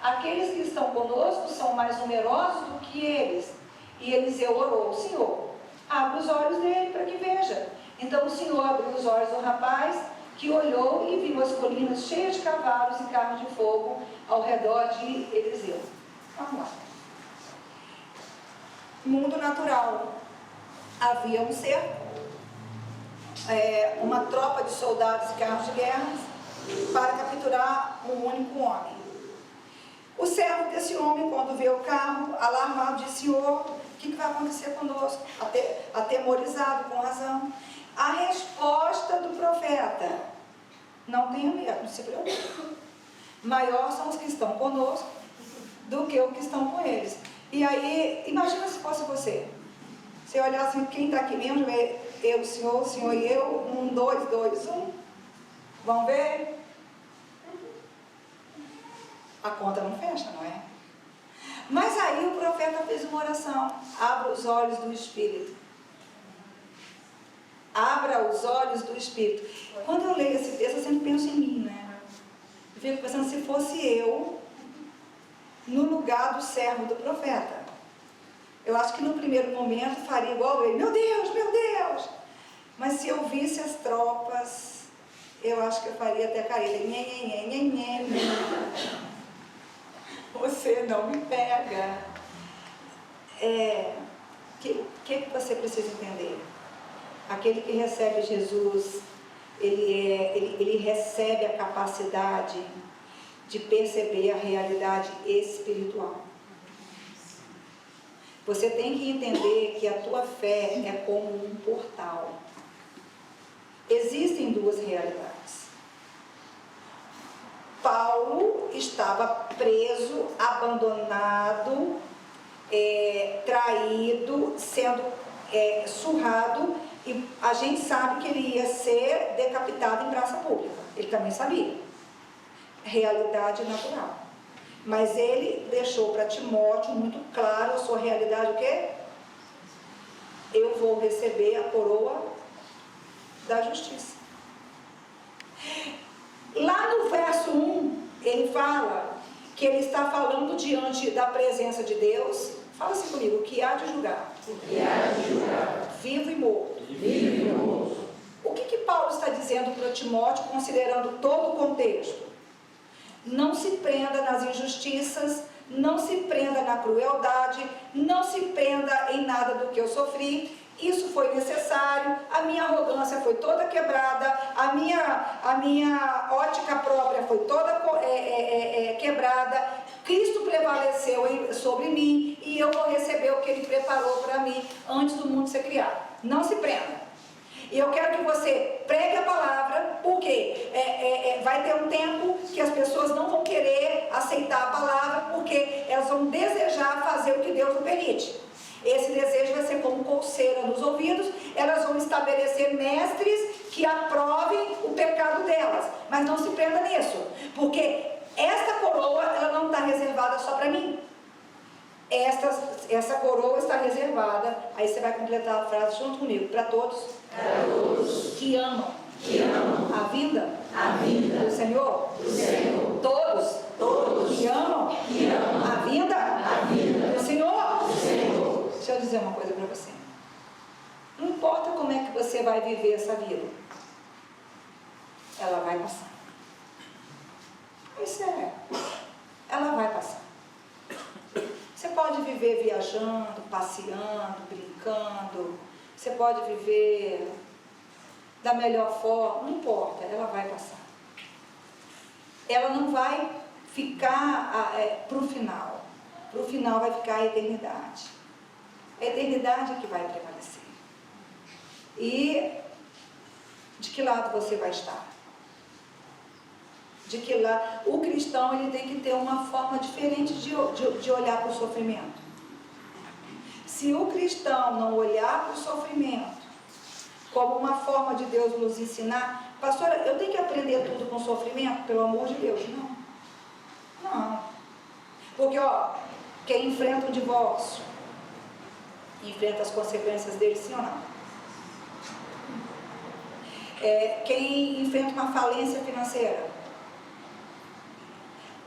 aqueles que estão conosco são mais numerosos do que eles. E Eliseu orou: Senhor, abre os olhos dele para que veja. Então o Senhor abriu os olhos do rapaz, que olhou e viu as colinas cheias de cavalos e carros de fogo ao redor de Eliseu. Vamos lá. Mundo natural. Havia um cerco, uma tropa de soldados e carros de guerra para capturar um único homem. O servo desse homem, quando vê o carro, alarmado, disse: Senhor, o que vai acontecer conosco? Atemorizado, com razão. A resposta do profeta: não tenha medo, não se preocupe. Maior são os que estão conosco do que os que estão com eles. E aí, imagina se fosse você. Você olhar assim, quem está aqui mesmo, eu, o senhor e eu, 1, 2, 2, 1. Vamos ver? A conta não fecha, não é? Mas aí o profeta fez uma oração: abra os olhos do Espírito. Abra os olhos do Espírito. Quando eu leio esse texto, eu sempre penso em mim, né? Eu fico pensando, se fosse eu no lugar do servo do profeta, eu acho que no primeiro momento faria igual ele: meu Deus, meu Deus. Mas se eu visse as tropas, eu acho que eu faria até cair. Você não me pega. Que você precisa entender? Aquele que recebe Jesus, ele recebe a capacidade de perceber a realidade espiritual. Você tem que entender que a tua fé é como um portal. Existem duas realidades. Paulo estava preso, abandonado, traído, sendo surrado, e a gente sabe que ele ia ser decapitado em praça pública. Ele também sabia. Realidade natural. Mas ele deixou para Timóteo muito claro a sua realidade, o quê? Eu vou receber a coroa da justiça. Lá no verso 1, ele fala que ele está falando diante da presença de Deus. Fala assim comigo, o que há de julgar? O que há de julgar? Vivo e morto. Vivo e morto. O que Paulo está dizendo para Timóteo, considerando todo o contexto? Não se prenda nas injustiças, não se prenda na crueldade, não se prenda em nada do que eu sofri. Isso foi necessário, a minha arrogância foi toda quebrada, a minha ótica própria foi toda quebrada, Cristo prevaleceu sobre mim e eu vou receber o que Ele preparou para mim antes do mundo ser criado. Não se prenda. E eu quero que você pregue a palavra, porque vai ter um tempo que as pessoas não vão querer aceitar a palavra, porque elas vão desejar fazer o que Deus não permite. Esse desejo vai ser como colseira nos ouvidos, elas vão estabelecer mestres que aprovem o pecado delas, mas não se prenda nisso, porque esta coroa, ela não está reservada só para mim. Essa coroa está reservada, aí você vai completar a frase junto comigo, para todos que amam a vinda do Senhor, todos que amam a vinda do Senhor. Deixa eu dizer uma coisa para você. Não importa como é que você vai viver essa vida, ela vai passar. Isso ela vai passar. Você pode viver viajando, passeando, brincando, você pode viver da melhor forma, não importa, ela vai passar. Ela não vai ficar para o final. Para o final vai ficar a eternidade. A eternidade é que vai prevalecer. E de que lado você vai estar? De que lado? O cristão, ele tem que ter uma forma diferente de olhar para o sofrimento. Se o cristão não olhar para o sofrimento como uma forma de Deus nos ensinar, pastora, eu tenho que aprender tudo com sofrimento? Pelo amor de Deus, não. Porque, quem enfrenta o divórcio, enfrenta as consequências dele, sim ou não? Quem enfrenta uma falência financeira,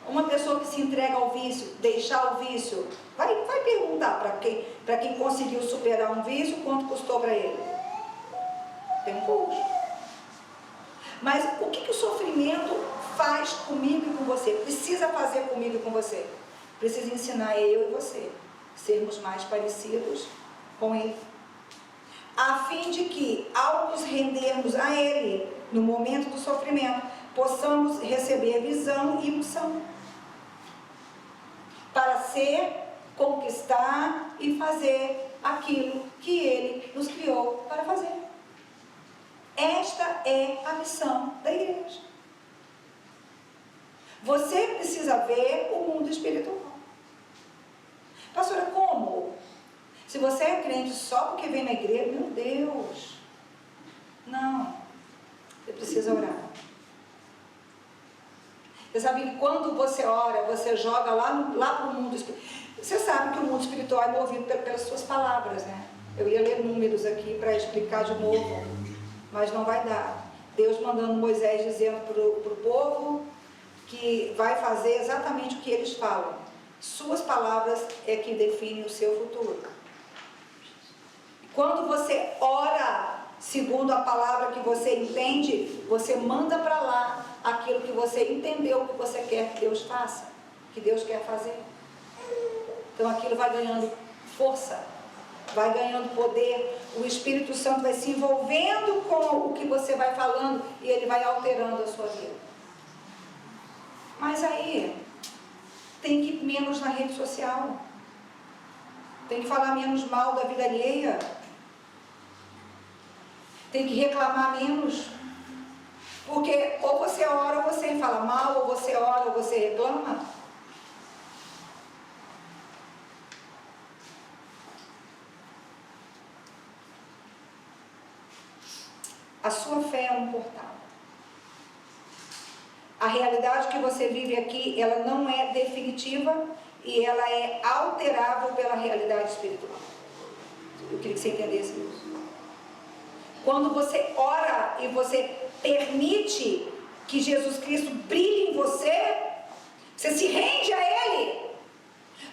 uma pessoa que se entrega ao vício, deixar o vício, vai perguntar para quem conseguiu superar um vício, quanto custou para ele? Tem um custo. Mas o que o sofrimento faz comigo e com você? Precisa fazer comigo e com você? Precisa ensinar eu e você sermos mais parecidos com Ele, a fim de que, ao nos rendermos a Ele no momento do sofrimento, possamos receber visão e unção para conquistar e fazer aquilo que Ele nos criou para fazer. Esta é a missão da igreja. Você precisa ver o mundo espiritual. Pastora, como? Se você é crente só porque vem na igreja, meu Deus. Não. Você precisa orar. Você sabe que quando você ora, você joga lá para o mundo espiritual. Você sabe que o mundo espiritual é movido pelas suas palavras, né? Eu ia ler números aqui para explicar de novo, mas não vai dar. Deus mandando Moisés dizendo para o povo que vai fazer exatamente o que eles falam. Suas palavras é que definem o seu futuro. Quando você ora segundo a palavra que você entende, você manda para lá aquilo que você entendeu que você quer que Deus faça, que Deus quer fazer. Então aquilo vai ganhando força, vai ganhando poder, o Espírito Santo vai se envolvendo com o que você vai falando e ele vai alterando a sua vida. Mas aí tem que ir menos na rede social, tem que falar menos mal da vida alheia, tem que reclamar menos, porque ou você ora ou você fala mal, ou você ora ou você reclama. A sua fé é um portal. A realidade que você vive aqui, ela não é definitiva e ela é alterável pela realidade espiritual. Eu queria que você entendesse isso. Quando você ora e você permite que Jesus Cristo brilhe em você, você se rende a Ele.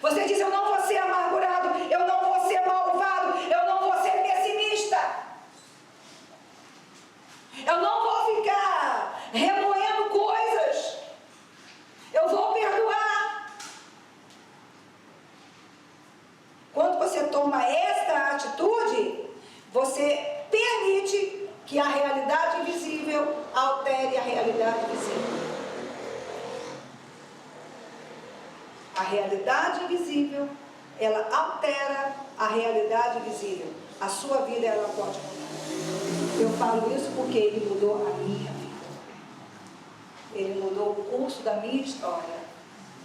Você diz: eu não vou ser amargurado, eu não vou ser malvado, eu não vou ser pessimista. Eu não vou ficar remoendo coisas. Eu vou perdoar. Quando você toma esta atitude, você permite que a realidade invisível altere a realidade visível. A realidade invisível, ela altera a realidade visível. A sua vida, ela pode mudar. Eu falo isso porque Ele mudou a minha vida. Ele mudou o curso da minha história.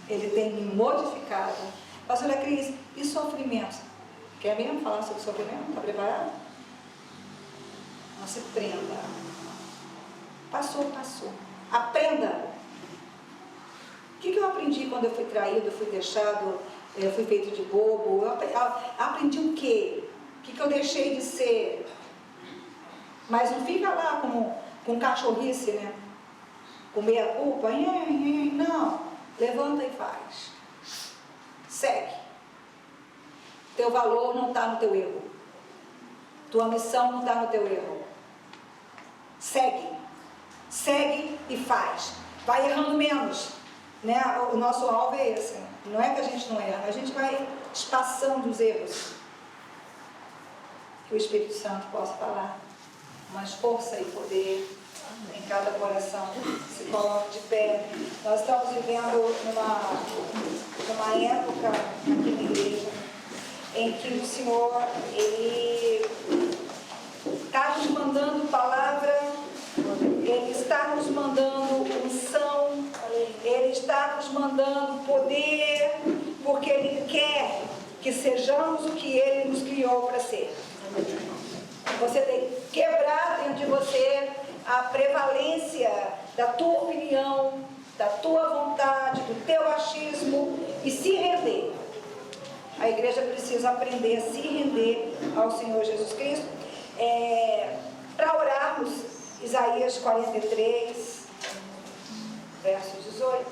Ele tem me modificado. Pastora Cris, e sofrimento? Quer mesmo falar sobre sofrimento? Está preparado? Não se prenda. Passou, passou. Aprenda. O que eu aprendi quando eu fui traído, fui deixado, fui feito de bobo? Eu aprendi o quê? O que eu deixei de ser? Mas não fica lá com cachorrice, né? Com meia culpa. Não. Levanta e faz. Segue. Teu valor não está no teu erro. Tua missão não está no teu erro. Segue. Segue e faz. Vai errando menos. Né? O nosso alvo é esse. Não é que a gente não erra. A gente vai espaçando os erros. Que o Espírito Santo possa falar. Mais força e poder em cada coração. Se coloque de pé. Nós estamos vivendo numa época aqui na igreja em que o Senhor, Ele está nos mandando palavra, Ele está nos mandando unção, Ele está nos mandando poder, porque Ele quer que sejamos o que Ele nos criou para ser. Você tem que quebrar dentro de você a prevalência da tua opinião, da tua vontade, do teu achismo e se render. A igreja precisa aprender a se render ao Senhor Jesus Cristo. Para orarmos, Isaías 43, verso 18.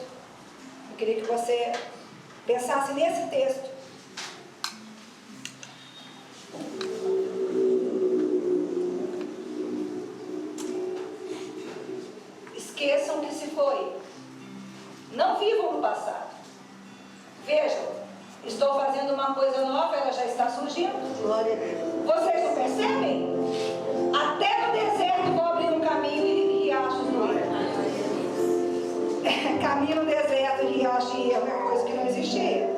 Eu queria que você pensasse nesse texto. Esqueçam o que se foi. Não vivam no passado. Vejam, estou fazendo uma coisa nova, ela já está surgindo. Glória a Deus. Vocês não percebem? Até no deserto vou abrir um caminho e riachos no rio. Caminho no deserto, riacho e é uma coisa que não existia.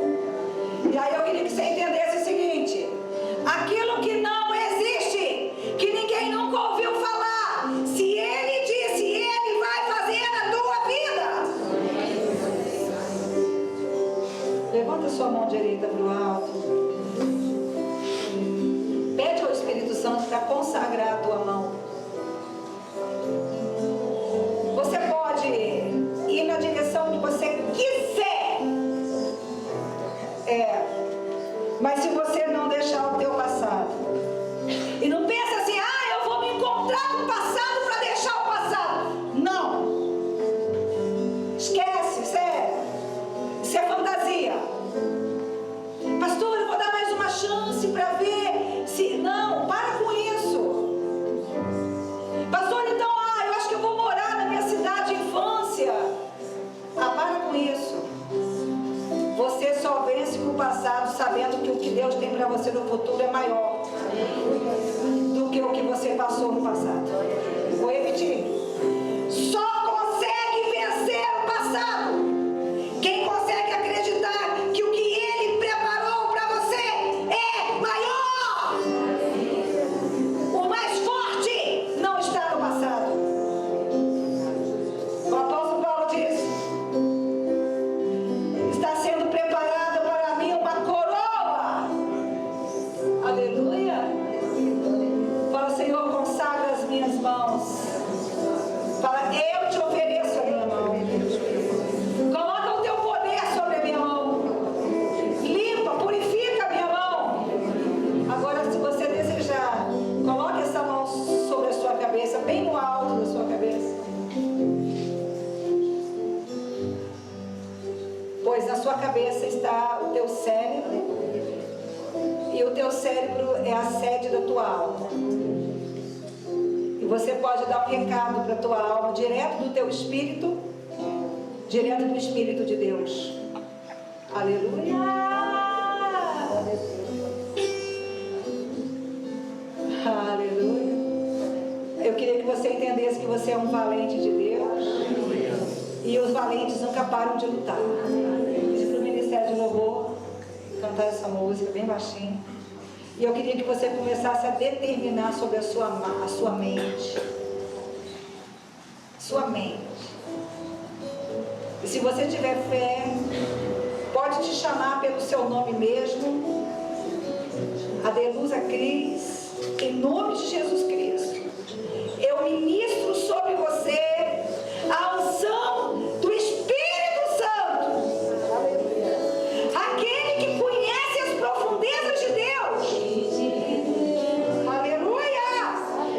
E aí eu queria que você entendesse o seguinte: aquilo que não existe, que ninguém nunca ouviu falar, se Ele disse, Ele vai fazer na tua vida. Levanta sua mão direita para o alto. Pede ao Espírito Santo para consagrar a tua mão. Você pode ir na direção que você quiser. Mas se sua cabeça está o teu cérebro, e o teu cérebro é a sede da tua alma. E você pode dar um recado para a tua alma, direto do teu espírito, direto do Espírito de Deus. Aleluia! Aleluia! Eu queria que você entendesse que você é um valente de Deus. E os valentes nunca param de lutar. Pedi para o Ministério de Louvor cantar essa música bem baixinho. E eu queria que você começasse a determinar sobre a sua mente. Sua mente. E se você tiver fé, pode te chamar pelo seu nome mesmo. Adelusa Cris, em nome de Jesus Cristo. Eu ministro sobre você a unção do Espírito Santo. Aquele que conhece as profundezas de Deus. Aleluia!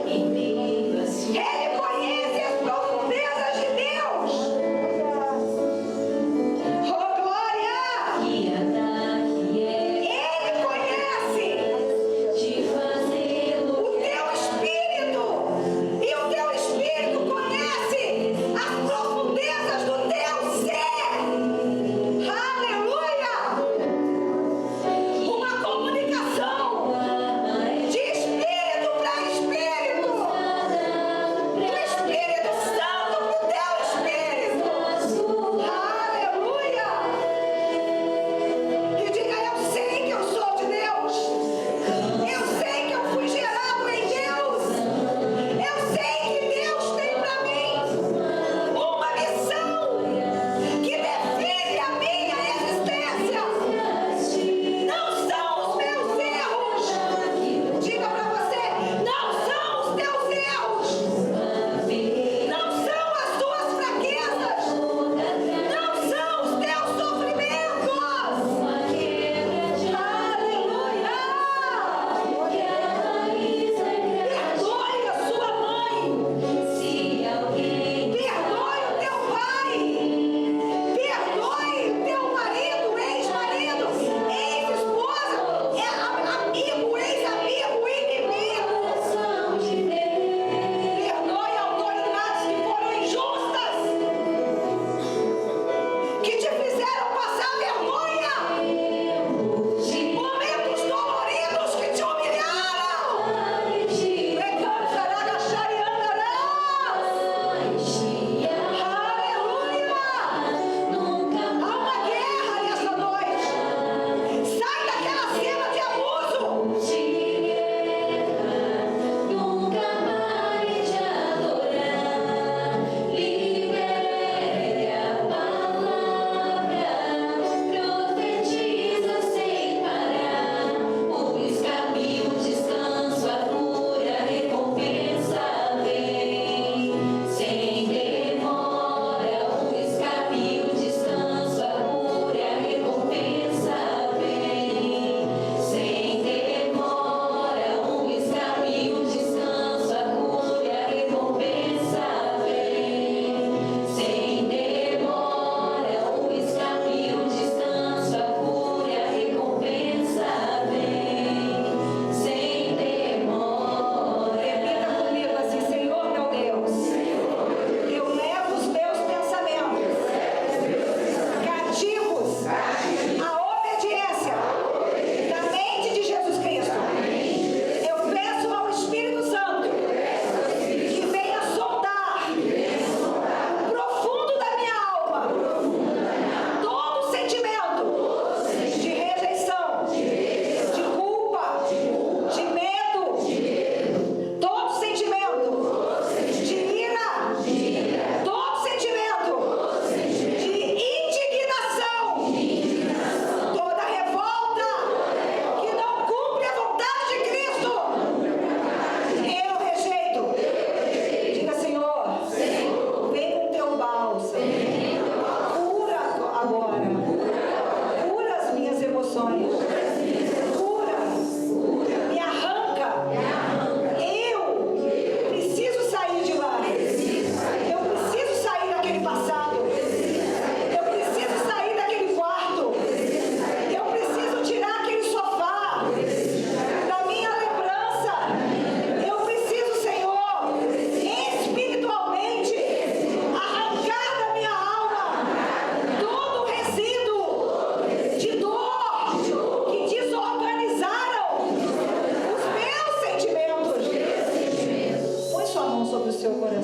Ele conhece as profundezas de Deus. Oh, glória! Ele conhece o teu espírito.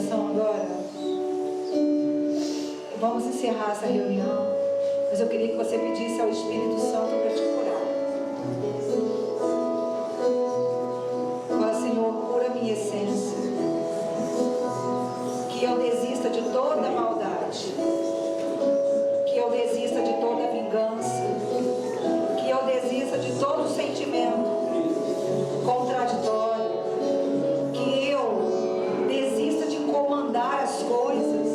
oração agora. Vamos encerrar essa reunião. Mas eu queria que você pedisse ao Espírito Santo para te curar. Fala, Senhor, cura minha essência. Que eu desista de toda maldade. Que eu desista de toda vingança. Que eu desista de todo sentimento contraditório. Que eu desista de comandar as coisas.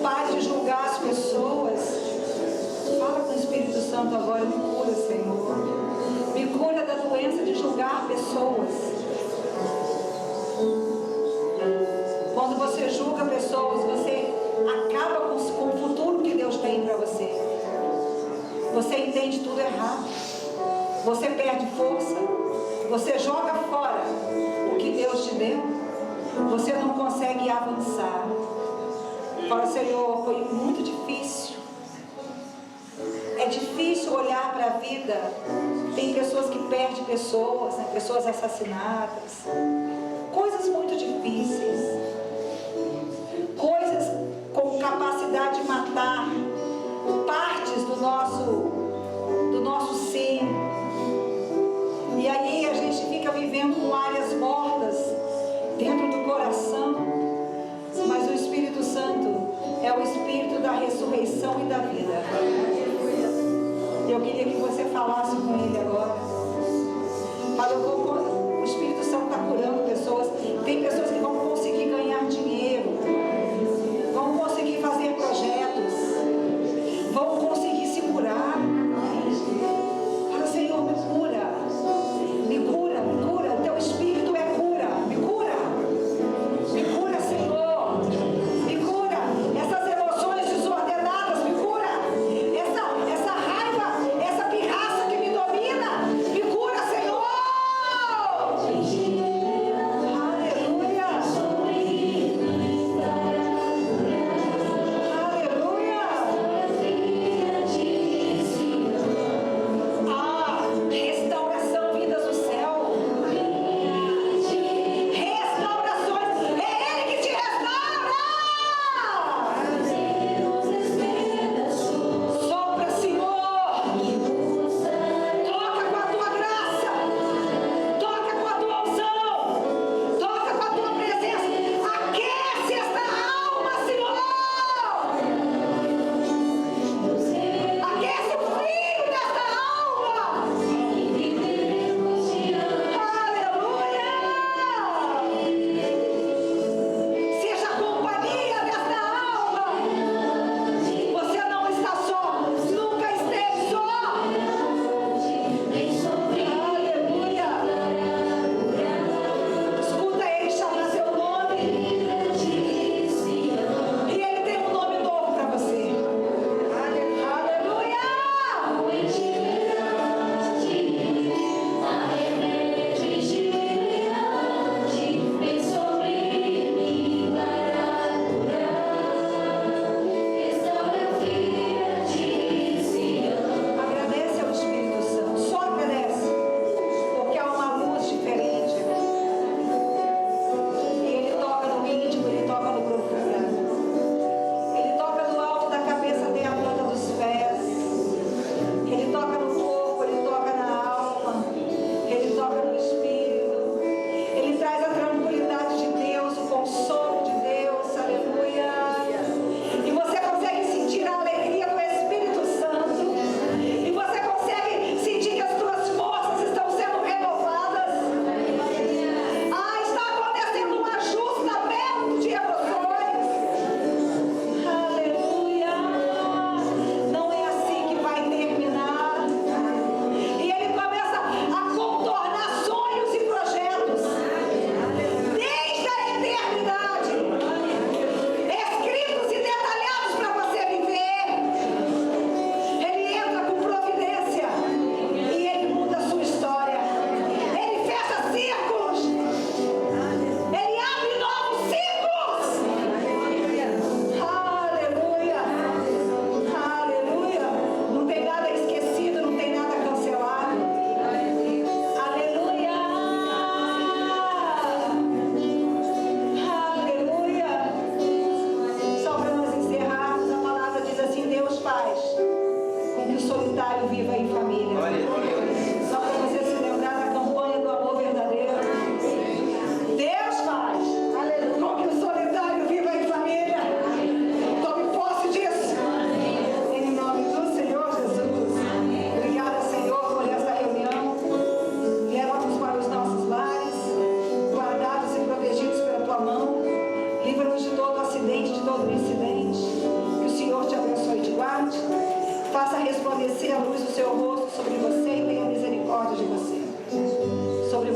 Pare de julgar as pessoas. Fala com o Espírito Santo agora. Me cura, Senhor. Me cura da doença de julgar pessoas. Quando você julga pessoas, você acaba com o futuro que Deus tem para você. Você entende tudo errado. Você perde força. Você joga fora o que Deus te deu. Você não consegue avançar. Fala, Senhor, foi muito difícil. É difícil olhar para a vida. Tem pessoas que perdem pessoas, né? Pessoas assassinadas. Coisas muito difíceis. Coisas com capacidade de matar partes do nosso ser. E aí a gente fica vivendo com áreas mortas dentro do coração. Mas o Espírito Santo é o Espírito da ressurreição e da vida. Eu queria que você falasse com Ele agora. O Espírito Santo está curando pessoas. Tem pessoas que vão conseguir ganhar dinheiro, vão conseguir fazer projetos, vão conseguir se curar. Fala, Senhor, me cura. Me cura, me cura. O teu Espírito é cura. Me cura. Me cura, Senhor. Me cura. Essas emoções desordenadas, me cura. Essa raiva, essa pirraça que me domina, me cura, Senhor. de todo incidente. Que o Senhor te abençoe e te guarde. Faça resplandecer a luz do seu rosto sobre você e tenha misericórdia de você. Sobre